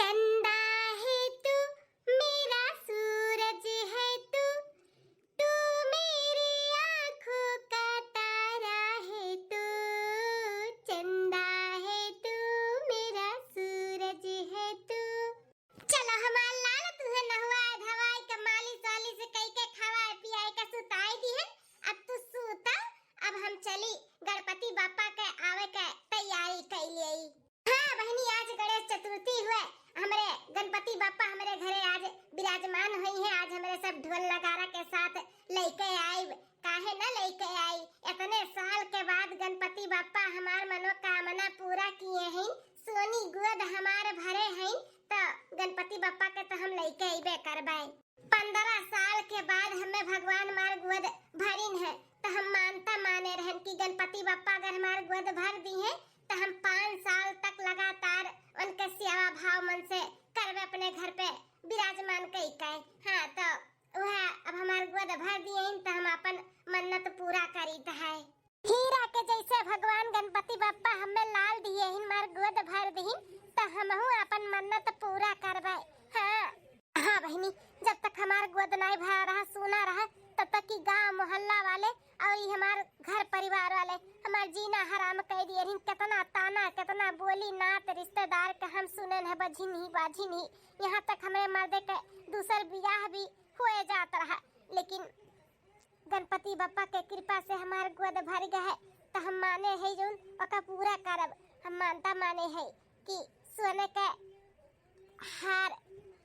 चंदा है तू, मेरा सूरज है तू, तू मेरी आँखों का तारा है तू। चंदा है तू, मेरा सूरज है तू। चलो हमार लाल तुहे नहवाए धवाए के मालिश वालिश कई के खवाए पियाए के सुताई दी है। अब तू सूता, अब हम चली गणपति बापा के आवे के तैयारी कैलिए। हाँ बहनी, आज गणेश चतुर्थी हुए, हमारे गणपति बापा हमारे घरे आज विराजमान हुई है। आज हमारे सब ढोल नगारा के साथ लेके आई, काहे न लेके आई। इतने साल के बाद गणपति बापा हमार मनोकामना पूरा किए हैं, सोनी गोद हमार भरे हैं, तो गणपति बापा के तो हम लेके आइबे करबाई। 15 साल के बाद हमें भगवान मार गोद भरिन है, तो हम मानता माने रहन कि गणपति बापा अगर हमार गोद भर दी है तो हम 5 साल तक लगातार उनके सेवा भाव मन से करवे अपने घर पे विराजमान कई कहे। हाँ तो वह अब हमार गोद भर दिए तो हम अपन मन्नत पूरा करीत है। हीरा के जैसे भगवान गणपति बापा हमें लाल दिए हिन मार गोद भर दी तो हमहू अपन मन्नत पूरा करवे। हाँ हाँ बहनी, जब तक हमार गोद नहीं भरा रहा सुना रहा तब तक की गांव मोहल्ला वाले और ये हमार घर परिवार वाले हमार जीना हराम कह दिए। कितना ताना कितना बोली नात रिश्तेदार के हम सुने न बझिन ही बाझिन ही, यहाँ तक हमें मर्दे के दूसर बियाह भी हुए जाता रहा। लेकिन गणपति बापा के कृपा से हमार गोद भर गए तो हम माने है जोन ओका पूरा करब। हम मानता माने है कि सोने के हार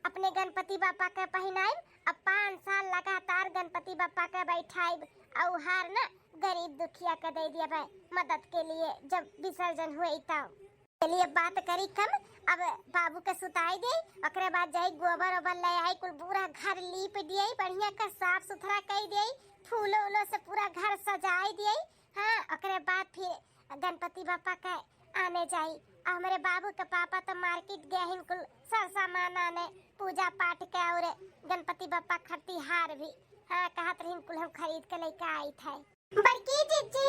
अपने गणपति बापा के पहनाइब, अब 5 साल लगातार गणपति बापा के बैठाइब और हार ना गरीब दुखिया के दे दिया भाई मदद के लिए जब विसर्जन हुए तब। चलिए बात करी कम, अब बाबू के सुताई दे, ओकरे बाद जाई गोबर ओबर ले आई, कुल पूरा घर लीप दिए, बढ़िया का साफ सुथरा कर दिए, फूलों उलो से पूरा घर सजाई दिए। हाँ ओकरे बाद फिर गणपति बापा के आने जाई। हमारे बाबू के पापा तो मार्केट गए हैं कुल सर सामान आने पूजा पाठ के और गणपति बापा खरती हार भी। हाँ कहत रही कुल हम खरीद के लेके आई थे। बड़की जीजी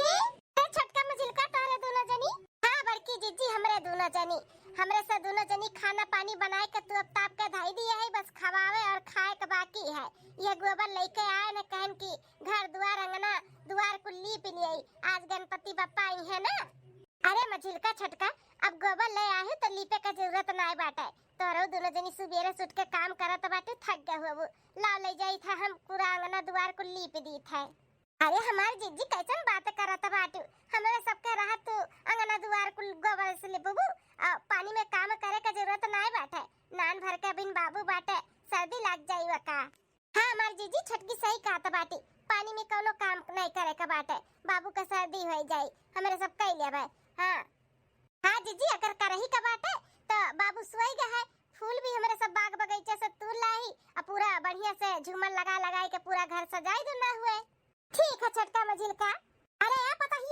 छोटका मझिलका तारे दोनों जनी। हाँ बड़की जीजी हमरे दोनों जनी, हमरे से दोनों जनी खाना पानी बनाए के तू अब ताप के धाई दिए है, बस खवावे और खाए के बाकी है। ये गोबर लेके आए न कहन की घर द्वार अंगना द्वार को लीप लिए, आज गणपति बापा आई है ना। अरे मझिलका छटका, अब गोबर ले आए तो लीपे का जरूरत ना बाटे, तोरो दोनों जनी सुबेरे सुट के काम करत बाटे थक गए हुए, ला ले जाई था हम पूरा अंगना द्वार को लीप दी था। अरे हमार जीजी कैसन बात करत बाटू, हमरा सबके रहत तो अंगना द्वार को गोबर से लिपबू, पानी में काम करे का जरूरत ना बाटे, नान भर के बिन बाबू बाटे सर्दी लग जाई वका। हाँ हमार जीजी छटकी सही कहत बाटी, पानी में कोनो काम नहीं करे का बाटे, बाबू का सर्दी हो जाई, हमरे सब कह लिया भाई। हाँ हाँ जीजी अगर करही का बाटे तो बाबू सोई गए है, फूल भी हमारे सब बाग बगीचे से तोड़ लाई और पूरा बढ़िया से झूमर लगा लगाई के पूरा घर सजाई देना हुए। ठीक है छटका मझिलका। अरे आ पता ही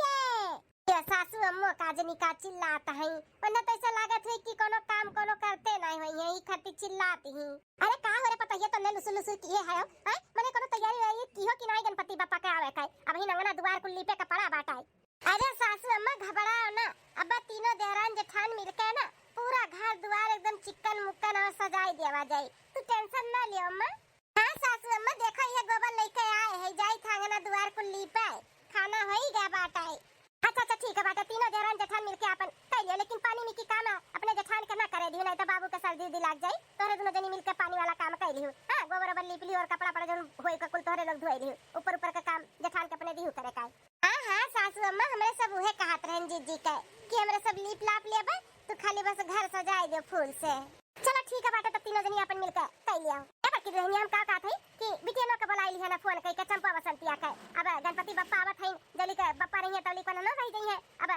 ये सासू अम्मो काजनी का चिल्लाता है, वरना तो ऐसा लागत है कि कोनो काम कोनो करते नहीं होई है, ई खती चिल्लाती ही। अरे का हो रे पता ये तो ने लुसु लुसु किए है, हैं मने कोनो तैयारी है की हो कि नहीं गणपति बापा के आवे का, अब ही नंगना द्वार को लीपे का पड़ा बाटा है। अरे सासू अम्मा घबराओ ना, अब्बा तीनों देहरान जेठान मिलके ना पूरा घर द्वार एकदम चिकन मुक्कन और सजाई देवा जाई, तू टेंशन ना लियो अम्मा। हाँ सासू अम्मा देखो ये गोबर लेके आए है, जाई थांगना द्वार को लीपे, खाना होई गया बाटा है। अच्छा अच्छा ठीक है बाटा, तीनों देहरान जेठान मिलके अपन कर लियो, लेकिन पानी में की काम अपने जेठान के ना करे दियो, नहीं तो बाबू के सर्दी उर्दी लग जाई, तोरे दोनों जनी मिलके पानी वाला काम कर लियो। हां गोबर ओबर लीप लियो और कपड़ा पड़ा जन होई का कुल तोरे लोग धोई लियो, ऊपर ऊपर का काम जेठान के अपने दियो करे का। हां हां सासू अम्मा हमरे सब उहे कहत रहन जीजी के कि हमरे सब लीप लाप लेबे, तू खाली बस घर सजाई दे फूल से। चलो ठीक है बाटा, तो तीनों जनी अपन मिलके कर लियो। ए बाकी रहनी हम का कहत है कि बिटियानो के बुलाई है ना फोन कई के चंपा बसंतिया के, अब गणपति बापा आवत है, जली के बापा रही है तौली को ना रह गई है, अब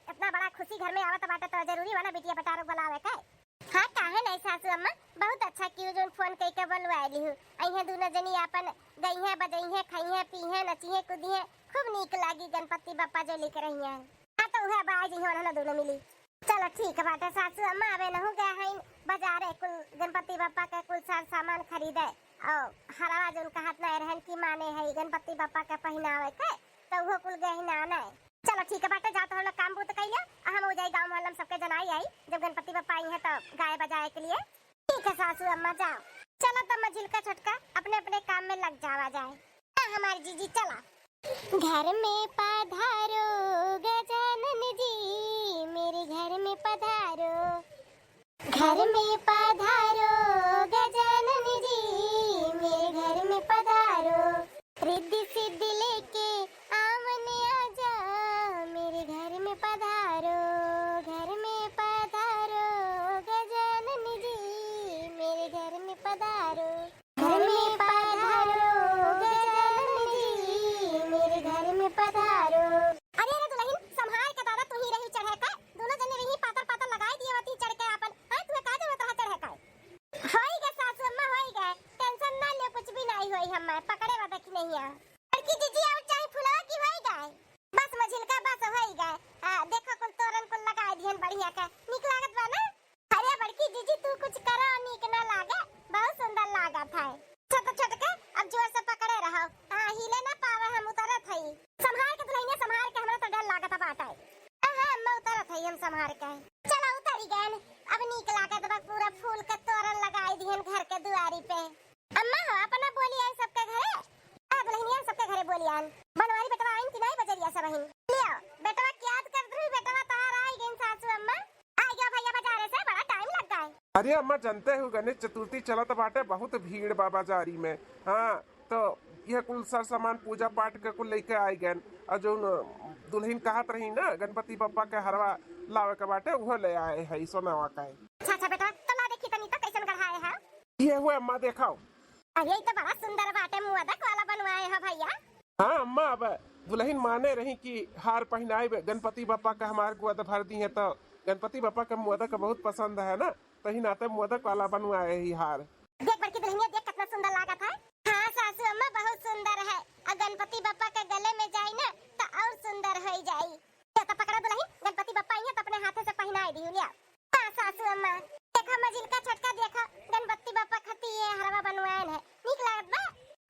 इतना बड़ा खुशी घर में आवत बाटा तो जरूरी वाला बिटिया बटारो बुलावे के। हाँ काहे नहीं सासू अम्मा, बहुत अच्छा कियो जोन फोन कई के बुलवाली हूं, अइहे दोनों जनी अपन गई है बजई है खाई है पी है नची है कूदी है, खूब नीक लागी गणपति बापा जो लेके रही है। हाँ तो वह बाज ही होना दोनों मिली। चलो ठीक है बाटा, सासू अम्मा आवे न हो गया है बाजारे कुल गणपति बापा के कुल सार सामान खरीदे और हरावा जोन कहत ना रहन की माने है गणपति बापा के पहनावे के, तो वो कुल गहना आना है। चलो ठीक है बाटा, जा तो हम लोग काम बूत कइले, हम हो जाई गांव मोहल्ला सबके जनाई आई, जब गणपति बापा आई है तो गाय बजाए के लिए। ठीक है सासू अम्मा जाओ। चलो तो मझिल का छोटका अपने अपने काम में लग जावा जाए। हमारी जीजी चला। घर में पधारो गजानन जी, मेरे घर में पधारो। घर में पधारो गजानन जी, मेरे घर में पधारो। रिद्धि सिद्धि लेके आमने आजा, मेरे घर में पधारो। घर में पधारो गजानन जी, मेरे घर में पधारो। घर में पधारो गजानन जी, मेरे घर में पधारो। अरे अरे दुल्हन संभाल के दादा, तू ही रही चढ़े का। दोनों जने रही पातर पातर लगाई दिए होती चढ़ के आपन। हां तुम्हें का जरूरत है चढ़े का? होई गए सासू अम्मा होई गए, टेंशन ना ले, कुछ भी नहीं होई। हम पकड़े वादा की नहीं है। लड़की जीजी और चाहे फुला की होई गए, बस मझिल का बस होई गए। देखो कुल तोरन कुल लगाई दिहन बढ़िया का, निक लागत बा ना? अरे बड़की जीजी तू कुछ करो निक ना लागे, बहुत सुंदर लागत है। छोटे छोटे के अब जोर से पकड़े रहो। हिले ना पावे, हम उतरत हई। संभाल के दुल्हनिया संभाल के, हमरा तो डर लागत बाटे। हां मैं उतरत हई, हम संभाल के। चलो उतरी गए, अब निक लागत बा। पूरा फूल का तोरण लगाई दिहन घर के दुआरी पे। अम्मा हो अपना बोलिया सबके घरे। दुल्हनिया सबके घरे बोलिया। बनवारी बेटवा आइन कि नहीं बजरिया सब हिन। लियो बेटवा की याद कर दू, बेटवा तार आई गइन सासू अम्मा। आ गया भैया बाजारे से, बड़ा टाइम लग गया। अरे अम्मा जानते हो गणेश चतुर्थी चलत बाटे, बहुत भीड़ बा बाजारी में। हाँ तो यह कुल सर सामान पूजा पाठ के कुल लेके आए गए। और जो दुल्हन कहत रही ना गणपति बप्पा के हरवा लावे के बाटे, वो ले आए है सोनावा का। अच्छा बेटा तो ला देखी तनी तो कैसन गढ़ाए है। ये हुए अम्मा देखाओ। अरे तो बड़ा सुंदर बाटे, मुआदक वाला बनवाए है भैया। हाँ अम्मा अब दुल्हन माने रही कि हार पहनाए गणपति बप्पा का हमारे गोद भर दी है, तो गणपति बप्पा का मोदक बहुत पसंद है ना, तो ही नाते मोदक वाला बनवाए ही हार। देख बड़की दुल्हनिया देख कितना सुंदर लागत है। हाँ सासू अम्मा बहुत सुंदर है। और गणपति बप्पा के गले में जाई ना तो और सुंदर हो जाई। तो पकड़ा दुल्हन, गणपति बप्पा आई है तो अपने हाथे से पहनाई दी लिया। हाँ सासू अम्मा देखो मझिल का छोटका, देखो गणपति बप्पा खती है हरवा बनवाए है, निक लागत बा।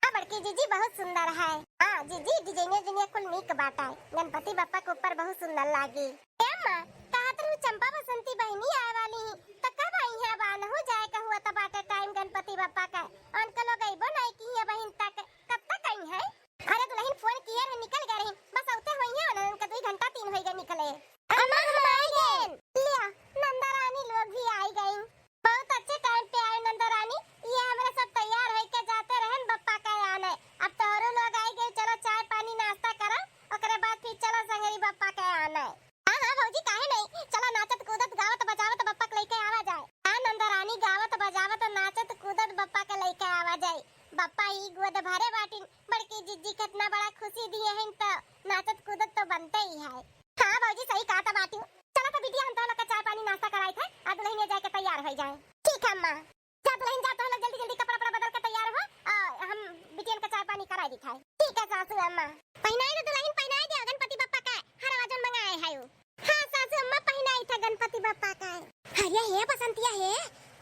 हाँ बड़की जीजी बहुत सुंदर है। हाँ जीजी डिजाइने कुल निक बाटा है, गणपति बप्पा के ऊपर बहुत सुंदर लागी। अम्मा कहत रहू चंपा बसंती बहनी आए वाली ही, तो कब आई है? बान हो जाए का हुआ तो बाटे टाइम गणपति बप्पा का। अंकल लोग आइबो नहीं की है बहन तक, कब तक आई है? अरे दुल्हन फोन किए रहे निकल गए रही, बस औते होई है ना, उनका 2 घंटा 3 हो गए निकले। अम्मा हम आ गए। लिया नंदा रानी लोग भी आई गई, बहुत अच्छे टाइम पे आए नंदा रानी। ये हमारे सब तैयार होई के जाते रहन बप्पा का आने। अब तो और लोग आई गए, चलो चाय पानी नाश्ता करो, ओकरे बाद फिर चलो संगरी बप्पा के आने। हां हां भौजी काहे नहीं, चलो नाचत कूदत गावत बजावत बप्पा के लेके आवा जाए। हां नंदा रानी गावत बजावत नाचत कूदत बप्पा के लेके आवा जाए। बप्पा ही गोद भरे बाटिन, बड़की जिज्जी कितना बड़ा खुशी दिए हैं, तो नाचत कूदत तो बनते ही है। हां भौजी सही कहा था बाटी। चलो तो बिटिया हम तो लोग का चाय पानी नाश्ता कराई थे, अब दुल्हन जाके तैयार हो जाए। ठीक है अम्मा, जा दुल्हन जा, तो लोग जल्दी जल्दी कपड़ा वपड़ा बदल के तैयार हो, और हम बिटिया का चाय पानी कराई दिखाए। ठीक है सासू अम्मा। पहनाई दे दुल्हन, पहनाई दे गणपति बप्पा का हरवा जन मंगाए है। हां सासू अम्मा पहनाई था गणपति बप्पा का। अरे हे बसंतिया हे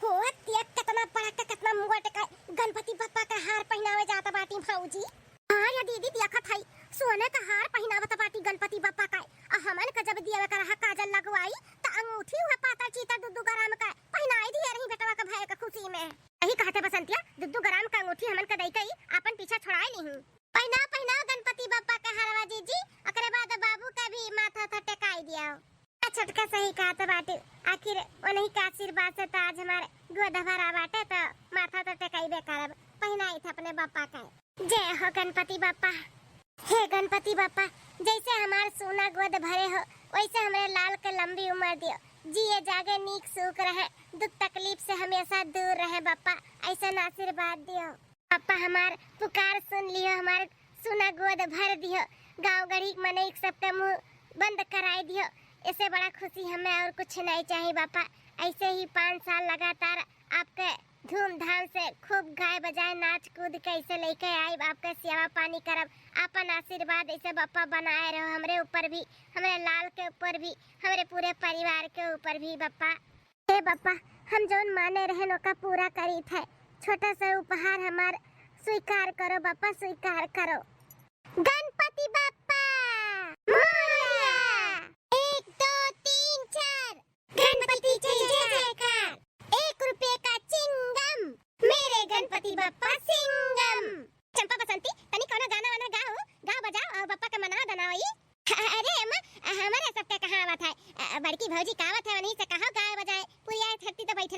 हो तिया कितना बड़ा का कितना मुगट का गणपति बप्पा का हार पहनावे जाता बाटी भौजी। हां या दीदी देखत हई सोने का हार पहनावत बाटी गणपति बप्पा का। हमन का जब दिया का रहा काजल लगवाई तो अंगूठी हुआ पाता चीता 2 ग्राम का पहनाई दी रही बेटवा का भाई का खुशी में। यही कहते बसंतिया 2 ग्राम का अंगूठी हमन का दई कई अपन पीछा छोड़ाए नहीं। पहना पहना गणपति बप्पा का हरवा जीजी, ओकरे बाद बाबू का भी माथा था टेकाई दिया। छोटका सही कहा तो बाटे, आखिर उन्हीं का आशीर्वाद से तो आज हमारे गोद भरा बाटे, तो माथा तो टेकाई बेकार पहनाई था अपने बप्पा का। जय हो गणपति बप्पा। हे गणपति बप्पा जैसे हमारे सोना गोद भरे हो, वैसे हमारे लाल के लंबी उम्र दियो, जिए जागे नीक सुख रहे, दुख तकलीफ से हमेशा दूर रहे बप्पा, ऐसा आशीर्वाद दियो। बप्पा हमार पुकार सुन लियो, हमारे सोना गोद भर दियो, गाँव गरीब मनई सबके मुँह बंद कराई दियो। इससे बड़ा खुशी हमें और कुछ नहीं चाहिए बापा। ऐसे ही 5 साल लगातार आपके धूमधाम से खूब गाय बजाए नाच कूद के ऐसे लेके आए, आपका सेवा पानी करब, अपन आशीर्वाद ऐसे बापा बनाए रहो हमरे ऊपर भी, हमरे लाल के ऊपर भी, हमरे पूरे परिवार के ऊपर भी बापा। हे बापा हम जोन माने रहे नोका पूरा करी थे, छोटा सा उपहार हमार स्वीकार करो बापा, स्वीकार करो। गणपति बापा मोरया। 1 2 3 4 गणपति जय जयकार। 1 रुपये का चिन्ह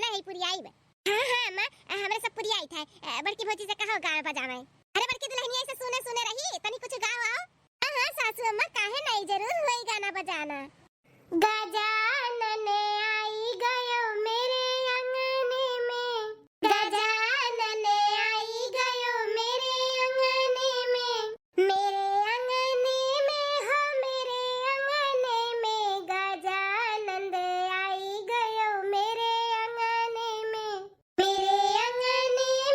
चला है पुरियाई में। हाँ हाँ अम्मा हमरे सब पुरियाई था। बड़की भौजी से कहो गाना बजावे। अरे बड़की दुल्हनिया ऐसे सुने सुने रही तनी कुछ गाओ आओ। हाँ हाँ सासू अम्मा काहे नहीं जरूर वही गाना बजाना। गजानन आई गयो मेरे अंगने में, गजानन आई गयो मेरे अंगने में, मेरे अंगने में हो मेरे अंगने में, गजानन आई गयो मेरे अंगने में, मेरे अंगने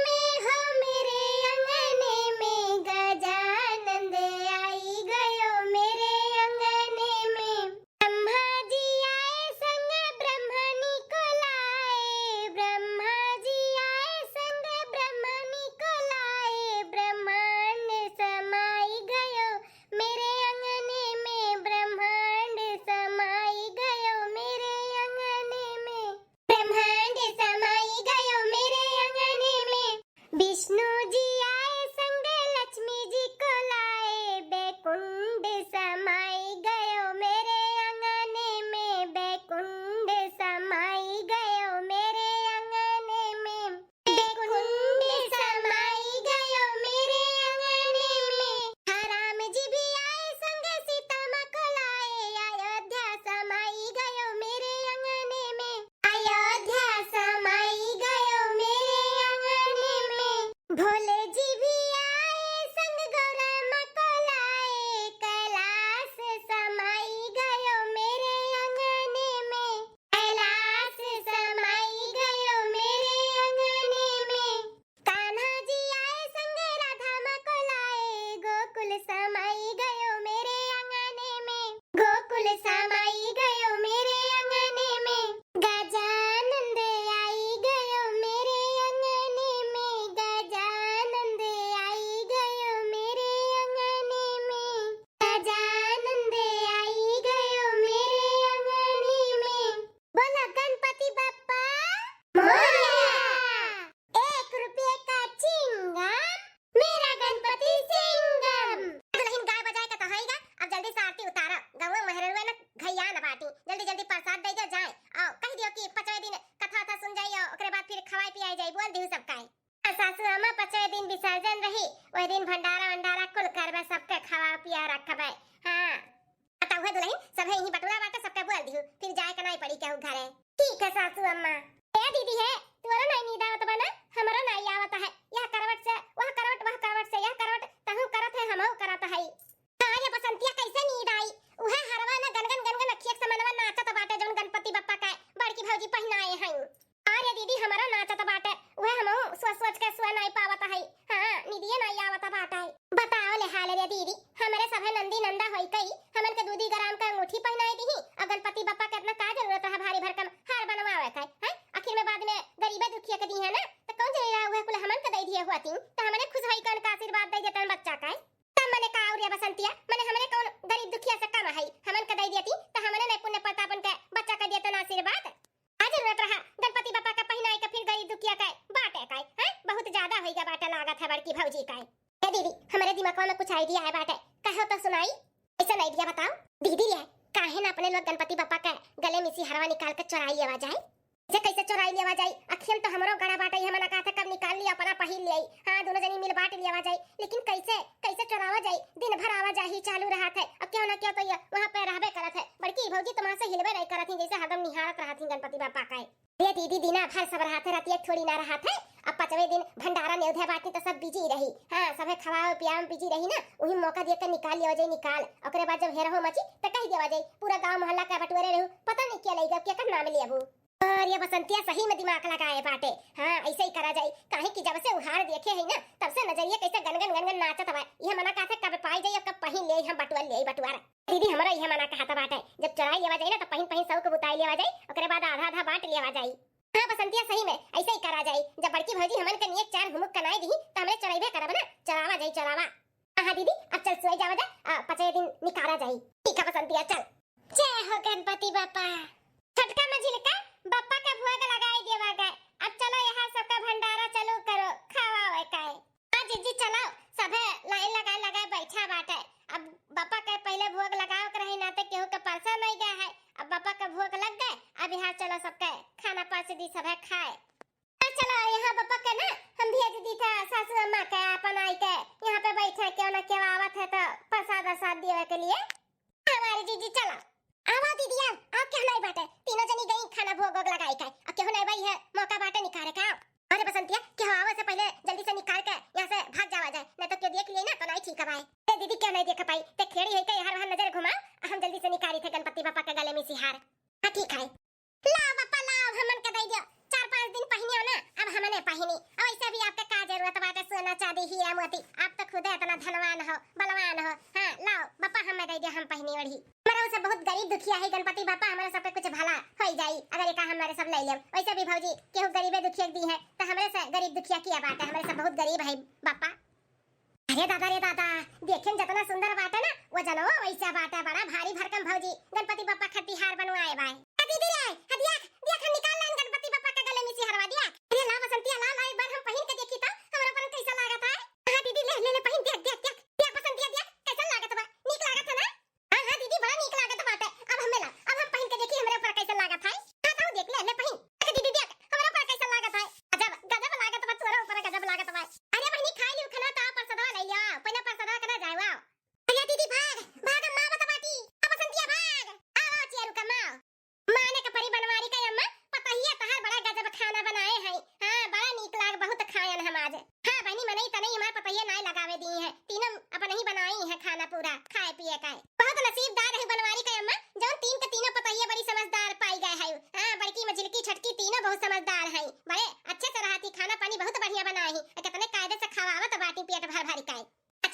में हो मेरे अंगने में, गजानन आई गयो मेरे अंगने में। ब्रह्मा जी आए संग ब्रह्मणी को लाए, ब्रह्मा जी आए संग ब्रह्मणी को लाए, ब्रह्मांड समाई गयो मेरे अंगने में, ब्रह्मांड समाई गयो मेरे अंगने में, ब्रह्मांड समाई गयो मेरे अंगने में। विष्णु जी आए संग लक्ष्मी जी को लाए, बैकुंठ समाई गयो मेरे अंगने में, बैकुंठ समाई गयो मेरे अंगने में, बैकुंठ समाई गयो मेरे अंगने में। हाँ राम जी भी आए संग सीता माँ को लाए, अयोध्या समाई गयो मेरे अंगने में, अयोध्या समाई गयो मेरे अंगने में। भोले जी भी आए संग गौरा माँ को लाए, कैलाश समाई गयो मेरे अंगने में, कैलाश समाई गयो मेरे अंगने में। कान्हा जी आए संग राधा माँ को लाए, गोकुल समाई गयो मेरे अंगने में, गोकुल समाई गयो मेरे अंगने में। गजानन आई गयो मेरे अंगने में, गजानन आई गयो मेरे अंगने में, गजानन आई गयो मेरे अंगने में। बोलो गणपति बप्पा मोरया। 1 रुपये का चिंगम मेरा गणपति सिंगम। दुल्हन गाय बजाए का कहेगा। अब जल्दी से आरती उतारो, गौवा महरवा न घैया न बाटी, जल्दी जल्दी प्रसाद दे जाए और कह दियो कि 5वें दिन कथा था सुन जाइयो, ओकरे बाद फिर खवाई पियाई जाई, बोल दियो सब काहे। सासू अम्मा 5वें दिन विसर्जन रही, वही दिन भंडारा वंडारा कुल करबे, सबके खवा पिया रखबे। हां बताओ है दुल्हन सब है यही बटुआ बाटे, सबके बोल दियो फिर जाए के नहीं पड़ी केहू घरे। ठीक है सासू अम्मा। ए दीदी है तोरा नहीं नींद आवत बना, हमरा नहीं आवत है, यह करवट से वह करवट, वह करवट से यह करवट, तहु करत है हमहु करत है। हां ये बसंतिया कैसे नींद आई, उहे हरवा ना गनगन गनगन अखियक समनवा नाचत बाटे जौन गणपति बप्पा का बड़की भौजी पहनाए हैं। अरे दीदी हमारा नाचत बाटे, उहे हमहु सोच के सुआ नहीं पावत है। हां निदिए नहीं आवत बाटे। बताओ ले हाल रे दीदी, हमरे सभे नंदी नंदा होई कई, हमन के दूधी ग्राम का अंगूठी पहनाई दी, और गणपति बप्पा के अपना का जरूरत है भारी भरकम हार बनवावे का है। आखिर में बाद में गरीबे दुखिया के दी है ना, तो कौन जरेला उहे कुल हमन के दे दिए हुआ तीन, तो हमने खुश होई कन का आशीर्वाद दे देतन बच्चा का। तब मने का और बसंतिया मने हमने कौन गरीब दुखिया से कम है, हमन के दे देती तो हमने नहीं पुण्य प्रतापन के बच्चा का देतन आशीर्वाद। आज जरूरत रहा गणपति बप्पा का पहनाई का फिर गरीब दुखिया का बाटे का है, बहुत ज्यादा होइगा बाटे लागत है बड़की भौजी का। ए दीदी हमारे दिमाग में कुछ आइडिया है बाटे, कहो तो सुनाई। ऐसा नहीं दिया बताओ दीदी रे, काहे ना अपने लोग गणपति बप्पा का गले में सी हरवा निकाल कर चुराई लेवा जाए। जे कैसे चुराई लेवा जाए, अखियन तो हमरो गड़ा बाटे हमना कहा था कब निकाल लिया अपना पहिल ले। हां दोनों जनी मिल बांट लेवा जाए, लेकिन कैसे कैसे चुरावा जाए, दिन भर आवाजाही चालू रहा था। अब क्यों ना क्यों तो ये वहां पे रहबे करत है, बड़की भौजी तो वहां से हिलबे नहीं करत थी, जैसे हरदम निहारत रहत थी गणपति बप्पा का। ये दीदी दिना भर सब रहा था, रातिया थोड़ी ना रहा था। अब 5वें दिन भंडारा न्योध्या बाटी तो सब बिजी रही। हां सबे खवाओ पियाओ बिजी रही ना, वही मौका देकर निकाल लिया जाए निकाल। ओकरे बाद जब हेरहो मची तो कह देवा जाए पूरा गांव मोहल्ला का बटुरे रहू, पता नहीं क्या लेगा क्या कर नाम लियाबू। और ये बसंतिया सही में दिमाग लगाए बाटे। हाँ ऐसे ही करा जाए, काहे कि जब से उहार देखे है ना तब से नजरिया कैसे गनगन गनगन नाचत हवा। यह मना कहा था कब पाई जाइए कब पहिन ले हम बटुआ ले बटुआरा। दीदी हमारा यह मना कहा था बाटे, जब चुराई लेवा जाए ना तो पहिन पहिन सब को बुताई लेवा जाए, ओकरे बाद आधा आधा बांट लेवा जाए। हाँ बसंतिया सही में ऐसे ही करा जाए, जब बड़की भौजी हमन के नियत 4 घुमुक कनाई दी तो हमरे चढ़ाइबे करब ना, चढ़ावा जाए चढ़ावा। हां दीदी अब चल सोई जावा जा, 5वें दिन निकाला जाए। ठीक है बसंतिया चल। जय हो गणपति बप्पा। छटका मझिलका बप्पा का भोग लगाई देवा गए। अब चलो यहाँ सबका भंडारा चालू करो, खावावे काए। हां जीजी चलो, सबे लाइन लगाए बैठा बाटे। अब बप्पा के पहले भोग लगाओ कर रही ना, तो केहू के परसा नहीं गया है। अब बप्पा का भोग लग गए, अब यहाँ चलो सबके खाना परस नाच दी सब है खाए। चलो यहाँ पापा के ना हम भेज दी था सासू अम्मा के अपन आई के यहाँ पे बैठे क्यों ना क्यों आवत है तो प्रसाद प्रसाद दिए के लिए। हमारी जीजी चलो आवा दीदी आ क्यों नहीं बाटे तीनों जनी गई खाना भोग भोग लगाई के अब क्यों नहीं भाई है मौका बाटे निकाले का। अरे बसंतिया क्यों आवा से पहले जल्दी से निकाल के यहाँ से भाग जावा जाए नहीं तो क्यों देख लिए ना तो नहीं ठीक है भाई। दीदी क्यों नहीं देख पाई ते खेड़ी है के हर हर नजर घुमा हम जल्दी से निकाली थे गणपति बापा के गले में सिहार। हां ठीक है लाओ बापा लाओ हमन के दे दियो 4-5 दिन पहनियो ना अब हमने पहनी अब ऐसे भी आपका का जरूरत बाटे सोना चांदी हीरा मोती आप तो खुद इतना धनवान हो बलवान हो। हां लाओ बापा हमें दे दियो हम पहनी ओढ़ी हमारा से बहुत गरीब दुखिया है गणपति बापा हमारे सब पे कुछ भला हो जाई अगर एक हमारे सब ले ले वैसे भी भौजी केहू गरीबे दुखिया दी है तो हमारे से गरीब दुखिया किया बात है हमारे सब बहुत गरीब है बापा। अरे दादा देखें जितना सुंदर बात है ना वो जनो वैसा बात है बड़ा भारी भरकम भौजी गणपति बापा खट्टीहार बनवाए भाई। दीदी रे हदिया दिया खन निकाल लाइन गणपति बापा के गले में सिहरवा दिया। अरे ला बसंतिया ला एक बार हम पहन के देखी तो हमरा पर कैसा लागत है। हां दीदी ले पहन देख बसंतिया देख कैसा लागत बा नीक लागत है ना। हां दीदी बड़ा नीक लागत बाटे अब हम पहन के देखी हमरा पर कैसा लागत है। हां तो देख ले पहन दीदी देख हमरा पर कैसा लागत है गजब लागत बा तोरा ऊपर गजब लागत बा। अरे बहनी खाई लियो खाना तो प्रसादवा ले लियो पहले प्रसादवा कना जाए वाओ। अरे दीदी भाग अम्मा बता बाटी अब बसंतिया भाग आओ चेरू का मां माने का परी बनवारी का अम्मा पता ही है तहार बड़ा गजब खाना बनाए हैं। हां बड़ा नीक लाग बहुत खायन हम आज। हां बहनी मने तने हमार पता ही नहीं लगावे दी है तीनों अपन ही बनाई है खाना पूरा खाए पिए का बहुत नसीबदार है बनवारी का अम्मा जौन तीन के तीनों पता ही बड़ी समझदार पाई गए है। हां बड़की मझिलकी छटकी तीनों बहुत समझदार है बड़े अच्छे से रहती खाना पानी बहुत बढ़िया बनाई है कितने कायदे से खवावत बाटी पेट भर भर के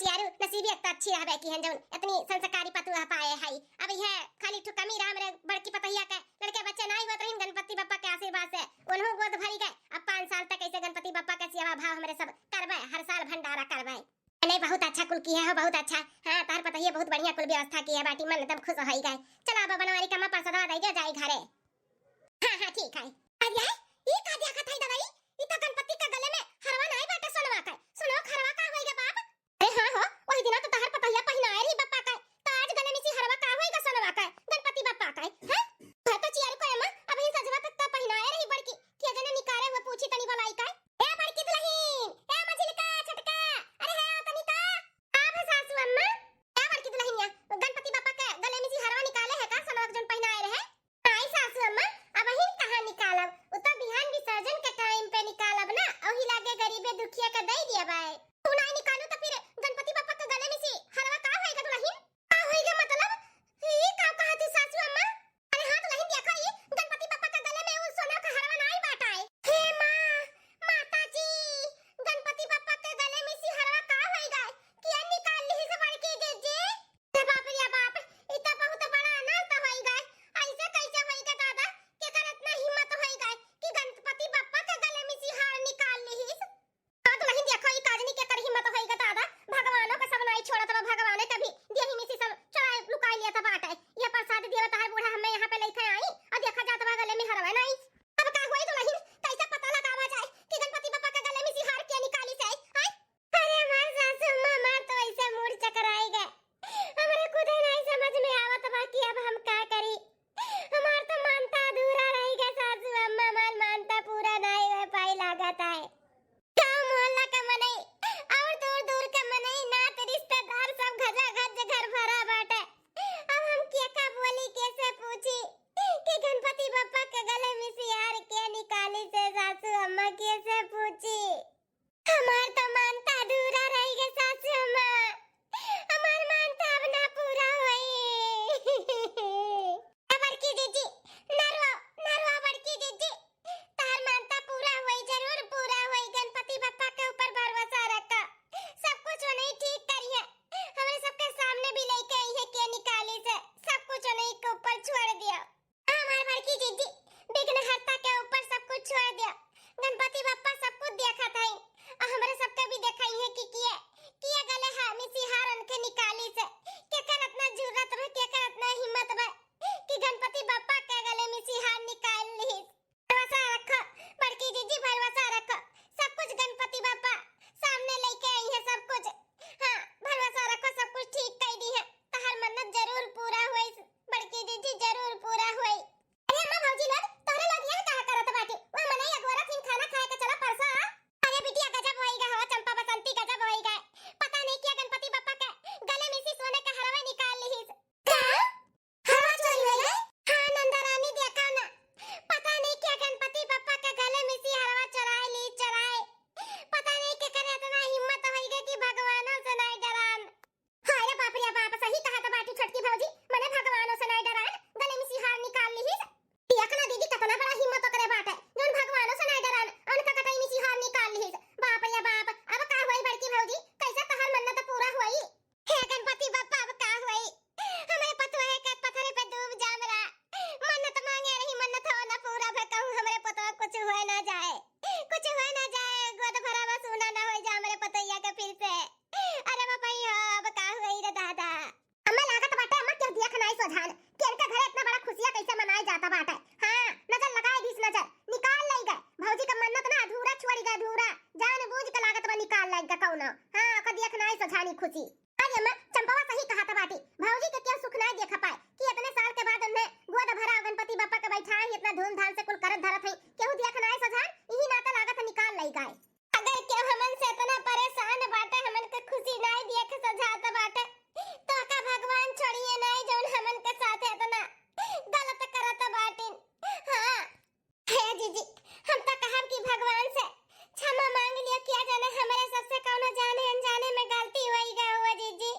यारू नसीबियत तो अच्छी रहबे की हन जौन इतनी संस्कारी पतुआ पाए है। अब यह खाली ठुकमी राम रे बड़की पतहिया के लड़के बच्चे नहीं होत रहिन गणपति बापा के आशीर्वाद से उन्हों गोद भरी गए अब 5 साल तक ऐसे गणपति बापा के सेवा भाव हमरे सब करबे हर साल भंडारा करबे। नहीं बहुत अच्छा कुल की है बहुत अच्छा। हां तार पतहिया बहुत बढ़िया कुल व्यवस्था की है बाटी मन एकदम खुश होई गए। चल अब बनवारी का मां प्रसाद दे जाए घरे। हां ठीक है। अरे ये का दिया का थाई दवाई ई तो गणपति के गले में हरवा नहीं बाटे सोनवा का सुनो खरवा का होइगा बाप। अरे हां हो वही दिन तो तहर पतहिया पहिनाए री बापा का तो आज गले में सी हरवा का होइगा सोनवा का गणपति बापा का। हां तो चियारू को अम्मा अब ही सजवा तक तो पहिनाए रही बड़की के जने निकारे हुए पूछी तनी बोलाई का ए बड़की दुल्हन ए मझिलका छटका अरे है तनी ता आप सासू अम्मा ए बड़की दुल्हनिया गणपति बापा के गले में सी हरवा निकाले है का सोनवा जोन पहिनाए रहे। आई सासू अम्मा अब ही कहां निकालब उ तो बिहान विसर्जन के टाइम पे निकालब ना ओही लागे गरीबे दुखिया के दे दिया भाई तू नहीं निकालू तो फिर गणपति बापा के गले में से हरवा का होएगा दुल्हन का होएगा मतलब ये का कहा तू सासू अम्मा। अरे हां दुल्हन देखा ये गणपति बापा के गले में वो सोना का हरवा नहीं बाटा है। हे मां माता जी गणपति बापा के गले में से हरवा का होएगा क्या निकाल ली से बड़की जे रे बाप रे बाप ई तो बहुत बड़ा अनर्थ होएगा ऐसे कैसे होएगा दादा के कर इतना हिम्मत होएगा कि गणपति बापा के गले में से हार निकाल ली। हां दुल्हन देखो ये काजनी के के मन्नत ना अधूरा छोड़ी गए अधूरा जान बूझ के लागत बा निकाल लाग का कौनो हां कदी देख नहीं सजानी खुशी अरे अम्मा चंपवा सही कहा था बाटी भौजी के क्या सुख नहीं देख पाए कि इतने साल के बाद हमने गोद भरा गणपति बप्पा के बैठाए इतना धूमधाम से कुल करत धरत है केहू देख नहीं सजान यही नाता लागत है निकाल लाई गाय अगर क्यों हमन से इतना परेशान बाटे हमन के खुशी नहीं देख सजात बाटे तो का भगवान छोड़िए नहीं जौन हमन के साथ इतना गलत करत बाटिन हां हे जीजी हम तो कहब कि भगवान से क्षमा मांग लिया किया जाने हमारे सबसे कौनो जाने अनजाने में गलती होई गई हुआ जीजी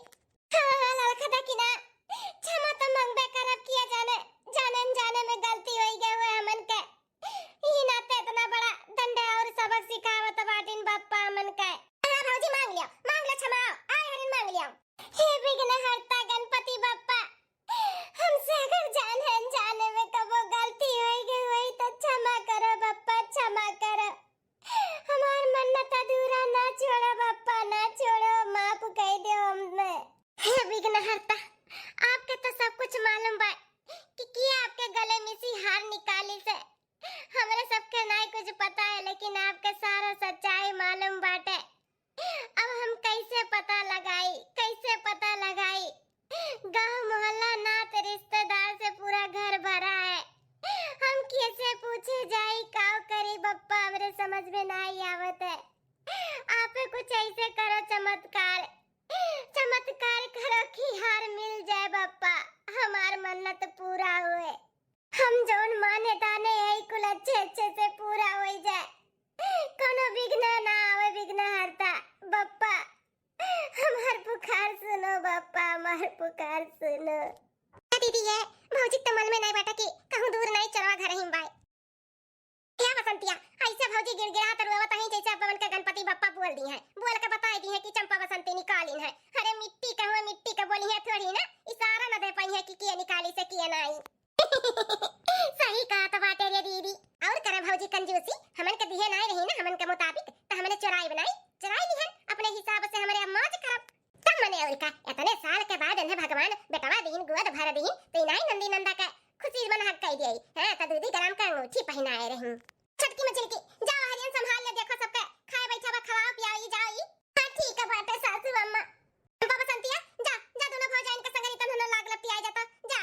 हां लड़का कि ना क्षमा तो मांगबे करब किया जाने जाने अनजाने में गलती होई गई हुआ हमन के ही नाते इतना बड़ा दंड और सबक सिखावत बाटिन बप्पा मन के हां भौजी मांग लिया क्षमा आय हरिन मांग लिया हे विघ्नहर्ता गणपति बप्पा हमसे अगर जाने अनजाने में कबो गलती होई तो क्षमा करो बप्पा क्षमा करो हमार मन्नत अधूरा ना छोड़ो बप्पा ना छोड़ो माफ कह दो हमने हे विघ्नहर्ता आपके तो सब कुछ मालूम बा कि आपके गले में सी हार निकाली से हमरे सबके नहीं कुछ पता है लेकिन आपके सारा सच्चाई मालूम बाटे अब हम कैसे पता लगाई गांव मोहल्ला नात रिश्तेदार से पूरा घर भरा है हम कैसे पूछे जाई काव करी बप्पा हमरे समझ में नहीं आवत है आप कुछ ऐसे करो चमत्कार करो कि हार मिल जाए बप्पा हमार मन्नत पूरा हुए हम जोन माने ताने यही कुल अच्छे से पूरा हो जाए कोनो विघ्न ना आवे विघ्नहर्ता बप्पा हमार पुकार सुनो बप्पा हमार पुकार सुनो दीदी ये भौजी तो मन में नहीं बैठा कि कहूं दूर नहीं चलवा घर ही बाई क्या बसंतिया ऐसे भौजी गिड़गिड़ा तरवत है जैसे अपन के गणपति बप्पा बोल दी है बोल के बता दी है कि चंपा बसंती निकाली है अरे मिट्टी का बोली है थोड़ी ना इशारा न दे पाई है कि किए निकाली से किए नहीं सही कहा तो बाटे रे दीदी और करे भौजी कंजूसी हमन के दिए नहीं रही ना हमन के मुताबिक तो हमने चुराई ली है अपने हिसाब से हमारे मौज करब तब मने और का इतने साल के बाद इन्हें भगवान बेटवा दीन गोद भर दीन तो नहीं नंदी नंदा का खुशी मन हक कह दिए हां त दूधी गरम का अंगूठी पहनाए रही छटकी मचली की जाओ हरियन संभाल ले देखो सबके खाए बैठा बा खवाओ पियाई जाई हां ठीक है बाटे सासू अम्मा बाबा संतिया जा दोनों भौजाइन के संग रितन न लागल पियाई जाता जा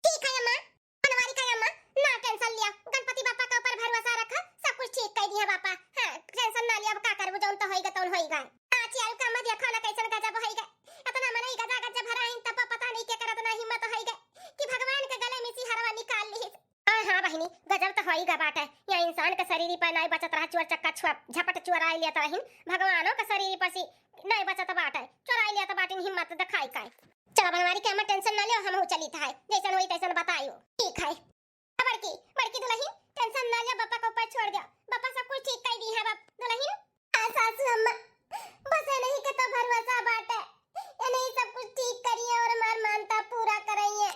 ठीक है अम्मा बनवारी का अम्मा ना टेंशन लिया गणपति बापा के ऊपर भरोसा रखा सब कुछ ठीक कह दिया बापा हां टेंशन ना लिया अब का करबो जौन तो होइगा तौन होइगा आची आल का मत देखो ना कैसन गजब होइगा इतना मन ही गजा भरा है तब पता नहीं क्या करत ना हिम्मत होइगा कि भगवान के गले में सी हरवा निकाल ली हां बहिनी गजब तो होइगा बाटे या इंसान के शरीर पर नहीं बचत रहा चोर चक्का झपट चुराई लिया रही भगवानों के शरीर पर सी नहीं बचत बाटे चुराई लिया तो बाटिन हिम्मत दिखाई काय चलो बनवारी के हम टेंशन ना लियो हम चली था जैसन होई तैसन बताइयो ठीक है बड़की दुल्हन टेंशन ना लिया बापा को ऊपर छोड़ दिया बापा सब कुछ ठीक कर दी है बाप दुल्हन सासू अम्मा बस नहीं के तो भरोसा बाटे ये नहीं सब कुछ ठीक करिए और हमार मानता पूरा कराइए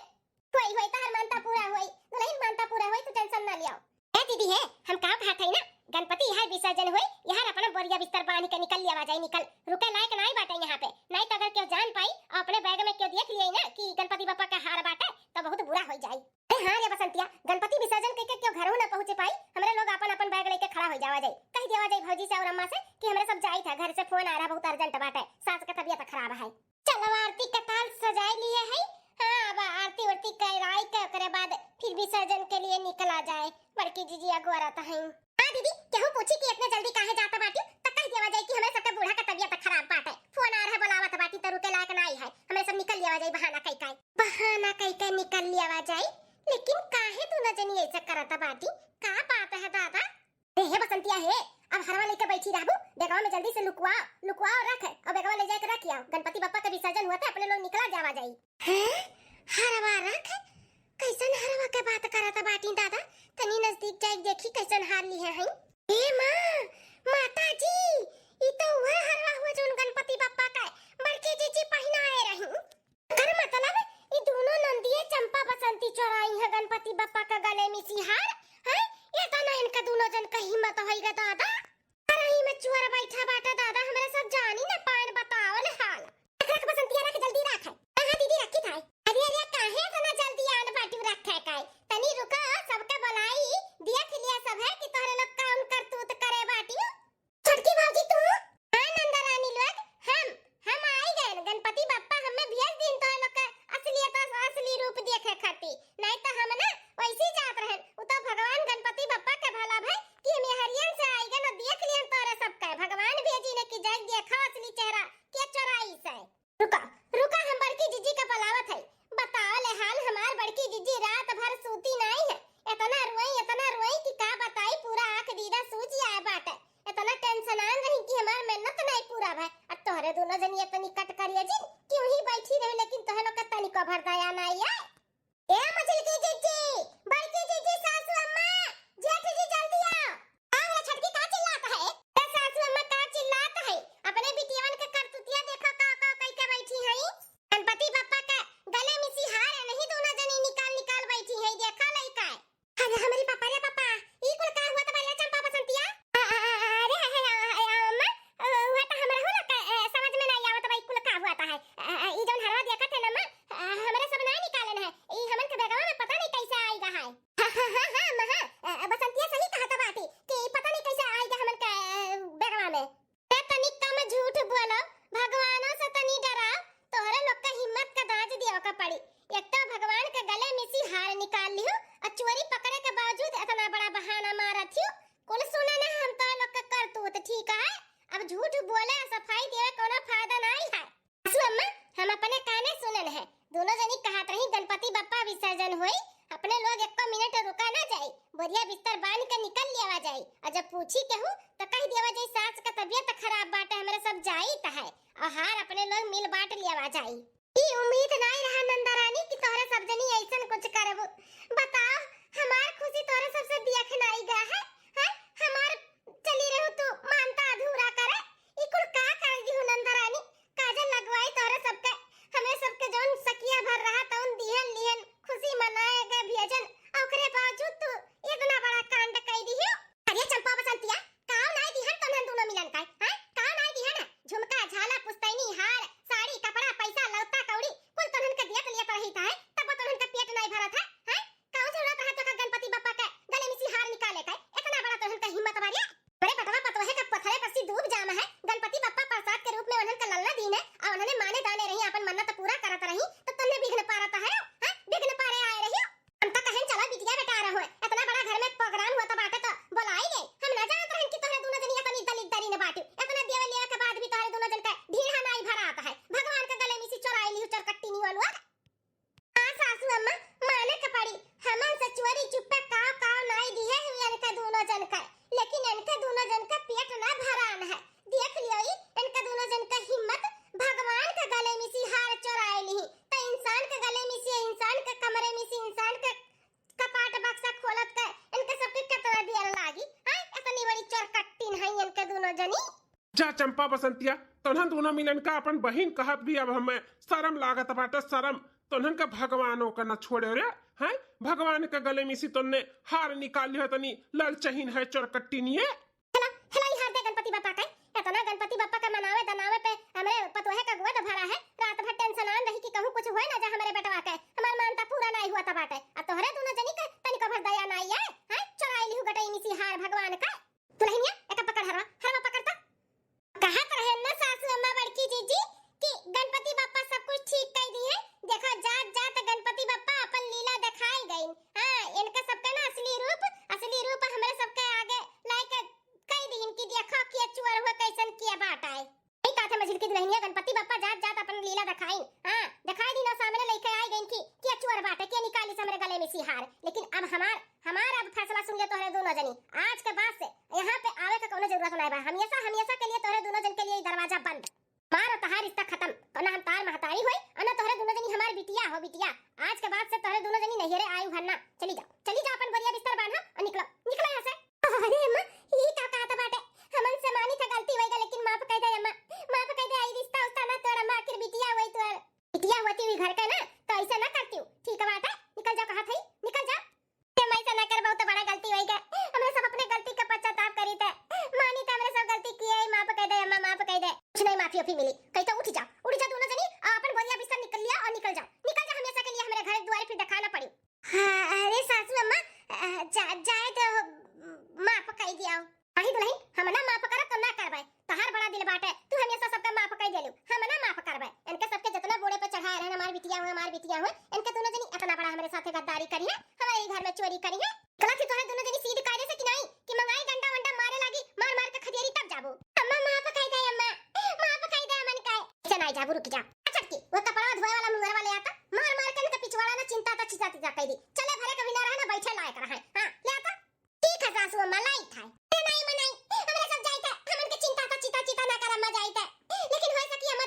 होई तार मानता पूरा होई दुल्हन मानता पूरा होई तो टेंशन ना लियो ए दीदी है हम का कहत है ना गणपति यहां विसर्जन होई यहां अपना बोरिया बिस्तर बांध के निकल लिया जाए निकल रुके लायक नहीं बाटे यहां पे नहीं तो अगर क्यों जान पाई और अपने बैग में क्यों देख लिए ना कि गणपति बापा का हार बाटे तो बहुत बुरा हो जाए हां रे बसंतिया गणपति विसर्जन के क्यों घरों ना पहुंचे पाई हमरे लोग अपन बैग लेके खड़ा हो जावा जाए कह देवा जाए भौजी से और अम्मा से कि हमरे सब जाई था घर से फोन आ रहा बहुत अर्जेंट बाटे सास के तबीयत खराब है चलो आरती का ताल सजाई लिए है हां अब आरती उरती कराई के करे बाद फिर विसर्जन के लिए निकला जाए बड़की जीजी अगुआ तो है हां दीदी केहू पूछी कि इतने जल्दी काहे जाता बाटी त कह देवा जाए कि हमें सबके बूढ़ा का तबीयत खराब बाटे फोन आ रहा बुलावत बाटी त रुके लायक नहीं है हमें सब निकल लिया जाए बहाना कई के निकल लिया जाए लेकिन काहे तू न जनी ऐसा करता बाटी का बात है दादा हे बसंतिया है अब हरवा लेके बैठी रहबू बेगवा में जल्दी से लुकवा और रख और बेगवा ले जाके रख आओ गणपति बप्पा का विसर्जन हुआ था अपने लोग निकला जावा जाई हैं हरवा रख कैसन हरवा के बात करता बाटी दादा तनी नजदीक जाके देखी कैसन हार ली है ए माता जी ई तो वह हरवा हुआ जो गणपति बप्पा का बड़के जीजी पहनाए रही कर मतलब ये दोनों नंदिये चंपा बसंती चोराई है गणपति बप्पा का गले में सिहार है ये तो ना इनका दोनों जन का हिम्मत होइगा दादा अरे ही में चुअर बैठा बाटा दादा हमरे सब जानी ना पान बताओ ना हाल रख बसंतिया रख जल्दी रख हां दीदी रखी था अरे काहे इतना जल्दी आन बाटी रखे काय तनी रुका सबके बुलाई देख लिया सब है कि तोरे लोग काम करतूत दोनों जनी एक निकट करिए जी क्यों ही बैठी रहे लेकिन तोहे लोग का तनिको भर दया नहीं है। ए मछली की जीजी, बड़की जीजी, सासू अम्मा, जेठ जी जल्दी आओ। मेरा छटकी का चिल्लाता है? ए सासू अम्मा का चिल्लाता है? अपने बिटियावन के करतुतिया देखो का कई के बैठी है। गणपति बप्पा का गले में सिहार है नहीं दोनों जनी निकाल निकाल बैठी है देखा लई का। अरे हमारी पापा रे पापा, ई कुल का हुआ त बाला चंपा बसंतिया? अरे अम्मा हुआ त हमरा हो ना समझ में नहीं आवत भाई कुल का हुआ त है। ई जौन हरवा देखत है ना अम्मा हमरे सब ना निकालन है। ई हमन के बेगवा में पता नहीं कैसे आएगा है। हां महा बसंतिया सही कहत बाटी कि पता नहीं कैसे आएगा हमन के बेगवा में। ते तनिक कम झूठ बोलो, भगवानों से तनी डराओ, तोहरे लोग का हिम्मत का दाज दियो का पड़ी। एक तो भगवान के गले में से हार निकाल लियो और चोरी पकड़े के बावजूद इतना बड़ा बहाना मारत थियो। कुल सुने ना हम तो लोग का करतूत ठीक है। अब झूठ बोले सफाई देवे कोनो फायदा नहीं है। सासू अम्मा हम अपने काने सुनन है। दोनों जनी कहत रही गणपति बप्पा विसर्जन होई, अपने लोग एक मिनट रुका ना जाए, बोरिया बिस्तर बांध के निकल लेवा जाए और जब पूछी कहूं तो कह देवा जाए सास का तबीयत खराब बाटे हमरे सब जाई त है और हार अपने लोग मिल बांट लेवा जाए। ई उम्मीद नहीं रहा नंदा रानी कि तोहरे सब जनी ऐसन कुछ करबो। बताओ हमार खुशी तोहरे सबसे देख नहीं गया है। हैं हमार चली रहू तू मानता अधूरा करे। ई कुल का कर दी नंदा रानी, काजल लगवाई तोहरे सबके हमें सबके जौन सकिया भर रहा तौन दिहन लिहन खुशी मनाए गए भजन ओकरे बावजूद तू इतना बड़ा कांड कई दी हो। अरे चंपा बसंतिया काव नहीं दिहन तमन दोनों मिलन का हैं काव नहीं दिहन झुमका झाला पुस्तैनी हार साड़ी कपड़ा पैसा लौता कौड़ी कुल तमन के दिया लिया रही था तब तमन का पेट नहीं भरा था। हैं काव जरूरत है तो का गणपति बप्पा के गले में से हार निकाले का इतना बड़ा तमन का हिम्मत वाली बड़े पटवा पतोहे का पत्थरे पर सी डूब जामा है। गणपति बप्पा प्रसाद के रूप में उन्हन का लल्ला दीन है और उन्होंने माने दाने रही अपन मन्नत पूरा करत रही तो तन्ने विघ्न पारत है। हैं विघ्न पारे आए रही हम तो कहें चला बिटिया बेटा आ रहा है इतना बड़ा घर में प्रोग्राम हुआ तो बाटे तो बुलाई गई। हम ना जानत रहन कि तोहरे दोनों जनी अपनी दलित दरी ने बाटू इतना देवे लेवे के बाद भी तोहरे दोनों जन का ढीढ़ा नहीं भरा आता है। भगवान के गले में से चोराई ली चरकट्टी नी वालवा। हां सासू अम्मा माने के पड़ी हमन से चोरी चुप्पे काव नहीं दी है इनका दोनों जन का, लेकिन इनका दोनों जन का पेट ना भरान है। देख लियो इनका दोनों जन का हिम्मत भगवान के गले में से हार चोराई ली तो इंसान के गले में से इंसान के कमरे में से इंसान के कपाट बक्सा खोलत के इनके सबके कितना दिया लागी। हां इतनी बड़ी चरकट्टी है इनके दोनों जनी। जा चंपा बसंतिया तोहन दोनों मिलन का अपन बहिन कहत भी अब हमें शर्म लागत बाटे शर्म। तोहन का भगवानों का न छोड़े रे हैं भगवान के गले में से तोने हार निकाल लियो तनी ललचहीन है चरकट्टी निये। हेला ई हार दे गणपति बप्पा का इतना गणपति बप्पा का मनावे दनावे पे हमरे पतोहे का गोद भरा है। रात भर टेंशन आन रही कि कहूं कुछ होए ना जा हमरे बेटवा के हमार मानता पूरा नहीं हुआ त बाटे आ तोहरे दोनों जनी का तनिको भर दया नहीं है। हैं चुराई लिहु गटई में से हार भगवान का दुल्हनिया एक पकड़ हरवा पकड़ता कहत रहे ना सासू अम्मा बड़की जीजी कि गणपति बप्पा सब कुछ ठीक कह दी है। देखो जात जात गणपति बप्पा अपन लीला दिखाई गई। हां इनका सबका ना असली रूप हमरे सबके आगे लाइक कह दी इनकी देखो कि चुअर हुआ कैसन किया बाटा है। नहीं कहा था मझिल की दुल्हनिया गणपति बप्पा जात जात अपन लीला दिखाई। हां दिखाई दी ना सामने लेके आई गई कि क्या चुअर बाटे के निकाली से हमरे गले में से हार। लेकिन अब हमारा अब फैसला सुन ले तोहरे दोनों जनी आज के बाद से यहाँ पे आवे का कोनो जरूरत नहीं बा। हमेशा के लिए तोहरे दोनों जन के लिए दरवाजा बंद। मार तहार रिश्ता खत्म ना हम तार महतारी होई अना तोहरे दोनों जनी हमारी बिटिया हो बिटिया। आज के बाद से तोहरे दोनों जनी नहिरे आयु हन्ना चली जा अपन बढ़िया बिस्तर बांधा और निकलो यहाँ से। अरे अम्मा ये क्या कहता बाटे हमन से मानी था गलती होएगा लेकिन माफ कह दे अम्मा माफ कह दे। आई रिश्ता उस्ता ना तोड़ अम्मा आखिर बिटिया होई तो बिटिया होती हुई घर का ना तो ऐसा ना करती हूं ठीक है बात है। निकल जा कहा थई निकल जा मैं ऐसा ना कर बहुत बड़ा गलती होएगा। हमरे सब अपने गलती का पश्चाताप करी थे मानी था हमरे सब गलती की है। माफ कह दे अम्मा माफ कह दे कुछ नहीं माफी ओफी मिली कहीं तो उठ जा दोनों जनी अपन बढ़िया बिस्तर निकल लिया और निकल जा हमेशा के लिए हमारे घर द्वार फिर दिखाना पड़ी। हां अरे सासू अम्मा जाए तो माफ कह दिया अही दुल्हन हम ना माफ कर तो ना करबे तहार बड़ा दिल बाटे तू हमेशा सबका माफ कह देलू हम ना माफ करबे। इनके सबके जितना बोड़े पे चढ़ाए रहन हमार बिटिया हुए इनके दोनों जनी इतना बड़ा हमारे साथे गद्दारी करी है हमारे घर में चोरी करी है। गलत तोहरे दोनों जनी सीध कायदे से कि नहीं कि मंगाई डंडा वंडा मारे लागी मार के खदेरी तब जाबो। अम्मा माफ कह दे मन का चनाई जाबो रुक जा छटकी वो कपड़ा धोए वाला मुंगर वाले आता मार के न पिछवाड़ा ना चिंता ता चिजाती जा कह दी चले भरे कभी ना रहना बैठे लायक रहा है। हां ले आता ठीक है सासू अम्मा लाई था नहीं मनाई हमरे सब जाईता हमन के चिंता ता चिता ना कर अम्मा जाईता लेकिन होय सकी अम्मा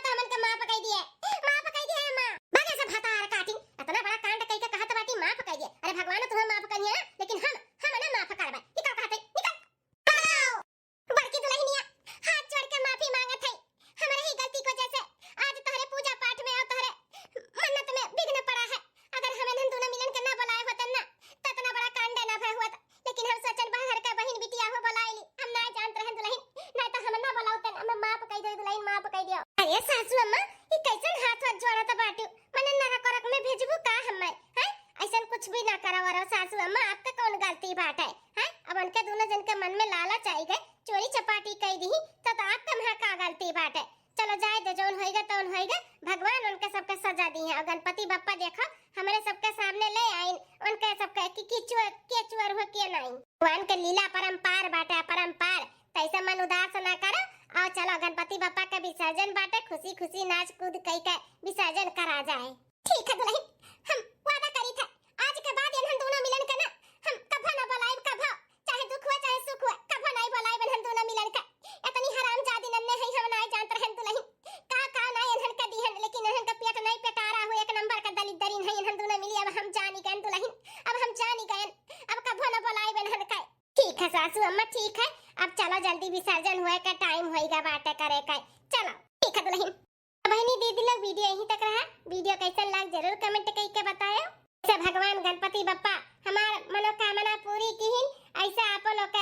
ये सासू अम्मा ई कैसन हाथ हाथ जोड़त बाटू मने नरक करक में भेजबू का हम्मे हैं ऐसन कुछ भी ना करा वरो सासू अम्मा आपका कौन गलती बात है हैं अब उनके दोनों जन के मन में लालच आई गए चोरी चपाटी कह दी तो आपका वहां का गलती बात है चलो जाए दे जोन होएगा तौन होएगा भगवान उनके सबके सजा दी है और गणपति बप्पा देखो हमारे सबके सामने ले आइन उनके सबके की चुअर हो के नहीं भगवान के लीला परंपार बाटे परंपार तैसे मन उदास ना करो आओ चलो गणपति बप्पा का विसर्जन बाटे खुशी खुशी नाच कूद कई के विसर्जन करा जाए ठीक है दुल्हन हम वादा करी थे आज के बाद हम दोनों मिलन के ना हम कभी ना बुलाए कभी चाहे दुख हुआ चाहे सुख हुआ कभी नहीं बुलाए हम दोनों मिलन के इतनी हरामजादी नन्हे है हम नहीं जानते रहन दुल्हन का ना इन्हन का दीहन लेकिन इन्हन का पेट नहीं पेटारा हो एक नंबर का दलित दरीन है इन्हन दोनों मिली अब हम जानी गए दुल्हन अब हम जानी गए अब कभी ना बुलाए इन्हन का ठीक है सासू अम्मा ठीक है अब चलो जल्दी विसर्जन हुए का टाइम होएगा बाटे करे का चलो ठीक है दुल्हन बहनी दीदी लोग वीडियो यहीं तक रहा वीडियो कैसा लगा जरूर कमेंट करके बताओ ऐसे भगवान गणपति बप्पा हमार मनोकामना पूरी की ऐसा आप लोग